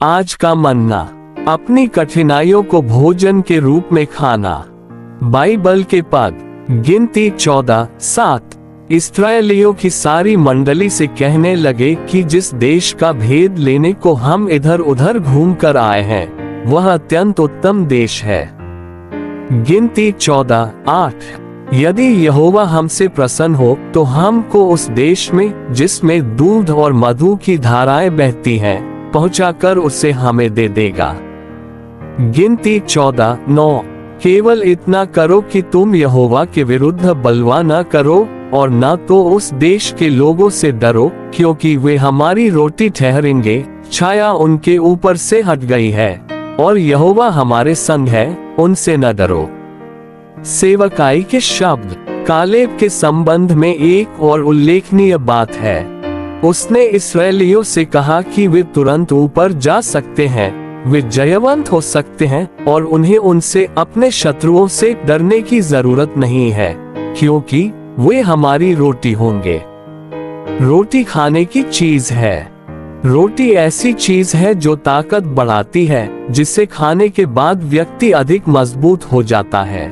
आज का मन्ना, अपनी कठिनाइयों को भोजन के रूप में खाना। बाइबल के पद, गिनती 14:7। इस्राएलियों की सारी मंडली से कहने लगे कि जिस देश का भेद लेने को हम इधर उधर घूम कर आए हैं वह अत्यंत उत्तम देश है। गिनती 14:8। यदि यहोवा हमसे प्रसन्न हो तो हमको उस देश में जिसमें दूध और मधु की धाराएं बहती हैं पहुंचाकर उसे हमें दे देगा। गिनती 14:9। केवल इतना करो कि तुम यहोवा के विरुद्ध बलवा न करो और न तो उस देश के लोगों से डरो, क्योंकि वे हमारी रोटी ठहरेंगे, छाया उनके ऊपर से हट गई है और यहोवा हमारे संग है, उनसे न डरो। सेवकाई के शब्द, कालेब के संबंध में एक और उल्लेखनीय बात है। उसने इस्राएलियों से कहा कि वे तुरंत ऊपर जा सकते हैं, वे जयवंत हो सकते हैं और उन्हें उनसे अपने शत्रुओं से डरने की जरूरत नहीं है, क्योंकि वे हमारी रोटी होंगे। रोटी खाने की चीज है। रोटी ऐसी चीज है जो ताकत बढ़ाती है, जिसे खाने के बाद व्यक्ति अधिक मजबूत हो जाता है।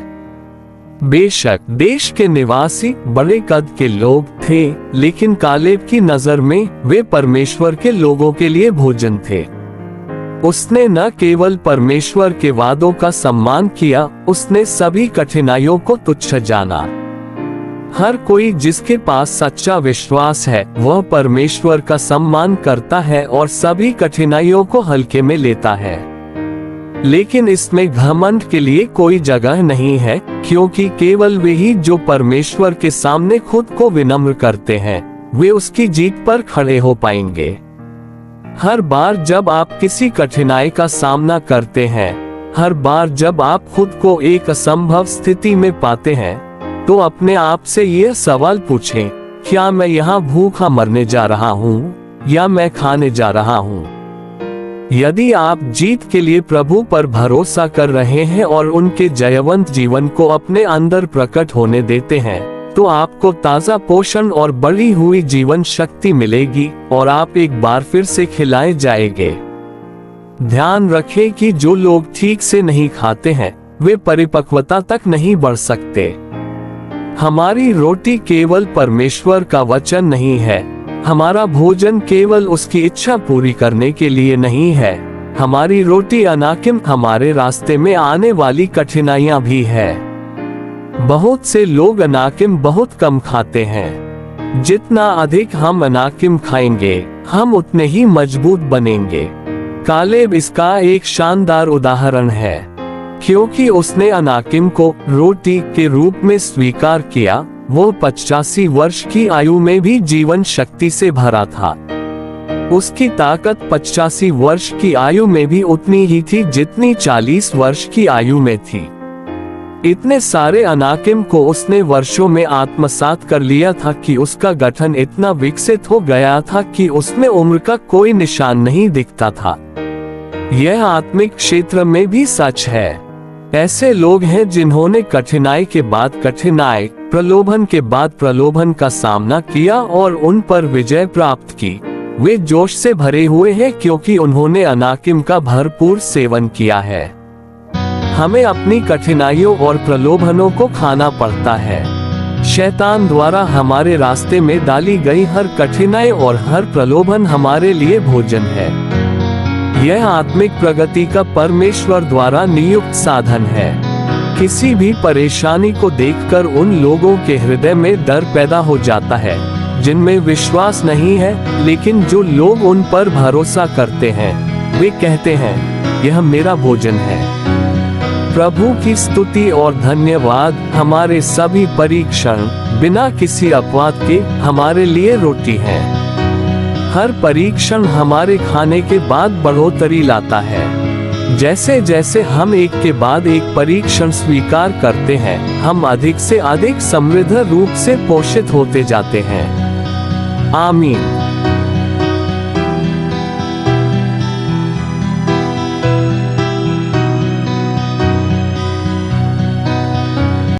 बेशक देश के निवासी बड़े कद के लोग थे, लेकिन कालेब की नजर में वे परमेश्वर के लोगों के लिए भोजन थे। उसने न केवल परमेश्वर के वादों का सम्मान किया, उसने सभी कठिनाइयों को तुच्छ जाना। हर कोई जिसके पास सच्चा विश्वास है वह परमेश्वर का सम्मान करता है और सभी कठिनाइयों को हल्के में लेता है। लेकिन इसमें घमंड के लिए कोई जगह नहीं है, क्योंकि केवल वे ही जो परमेश्वर के सामने खुद को विनम्र करते हैं वे उसकी जीत पर खड़े हो पाएंगे। हर बार जब आप किसी कठिनाई का सामना करते हैं, हर बार जब आप खुद को एक असंभव स्थिति में पाते हैं, तो अपने आप से यह सवाल पूछें, क्या मैं यहाँ भूखा मरने जा रहा हूँ या मैं खाने जा रहा हूँ? यदि आप जीत के लिए प्रभु पर भरोसा कर रहे हैं और उनके जयवंत जीवन को अपने अंदर प्रकट होने देते हैं, तो आपको ताजा पोषण और बढ़ी हुई जीवन शक्ति मिलेगी और आप एक बार फिर से खिलाए जाएंगे। ध्यान रखें कि जो लोग ठीक से नहीं खाते हैं वे परिपक्वता तक नहीं बढ़ सकते। हमारी रोटी केवल परमेश्वर का वचन नहीं है, हमारा भोजन केवल उसकी इच्छा पूरी करने के लिए नहीं है, हमारी रोटी अनाकिम हमारे रास्ते में आने वाली कठिनाइयां भी है। बहुत से लोग अनाकिम बहुत कम खाते हैं। जितना अधिक हम अनाकिम खाएंगे हम उतने ही मजबूत बनेंगे। कालेब इसका एक शानदार उदाहरण है, क्योंकि उसने अनाकिम को रोटी के रूप में स्वीकार किया। वो 85 वर्ष की आयु में भी जीवन शक्ति से भरा था। उसकी ताकत 85 वर्ष की आयु में भी उतनी ही थी जितनी 40 वर्ष की आयु में थी। इतने सारे अनाकिम को उसने वर्षों में आत्मसात कर लिया था कि उसका गठन इतना विकसित हो गया था कि उसमें उम्र का कोई निशान नहीं दिखता था। यह आत्मिक क्षेत्र में भी सच है। ऐसे लोग हैं जिन्होंने कठिनाई के बाद कठिनाई, प्रलोभन के बाद प्रलोभन का सामना किया और उन पर विजय प्राप्त की। वे जोश से भरे हुए हैं क्योंकि उन्होंने अनाकिम का भरपूर सेवन किया है। हमें अपनी कठिनाइयों और प्रलोभनों को खाना पड़ता है। शैतान द्वारा हमारे रास्ते में डाली गई हर कठिनाई और हर प्रलोभन हमारे लिए भोजन है। यह आत्मिक प्रगति का परमेश्वर द्वारा नियुक्त साधन है। किसी भी परेशानी को देखकर उन लोगों के हृदय में डर पैदा हो जाता है जिनमें विश्वास नहीं है, लेकिन जो लोग उन पर भरोसा करते हैं वे कहते हैं, यह मेरा भोजन है। प्रभु की स्तुति और धन्यवाद। हमारे सभी परीक्षण बिना किसी अपवाद के हमारे लिए रोटी है। हर परीक्षण हमारे खाने के बाद बढ़ोतरी लाता है। जैसे जैसे हम एक के बाद एक परीक्षण स्वीकार करते हैं, हम अधिक से अधिक समृद्ध रूप से पोषित होते जाते हैं। आमीन।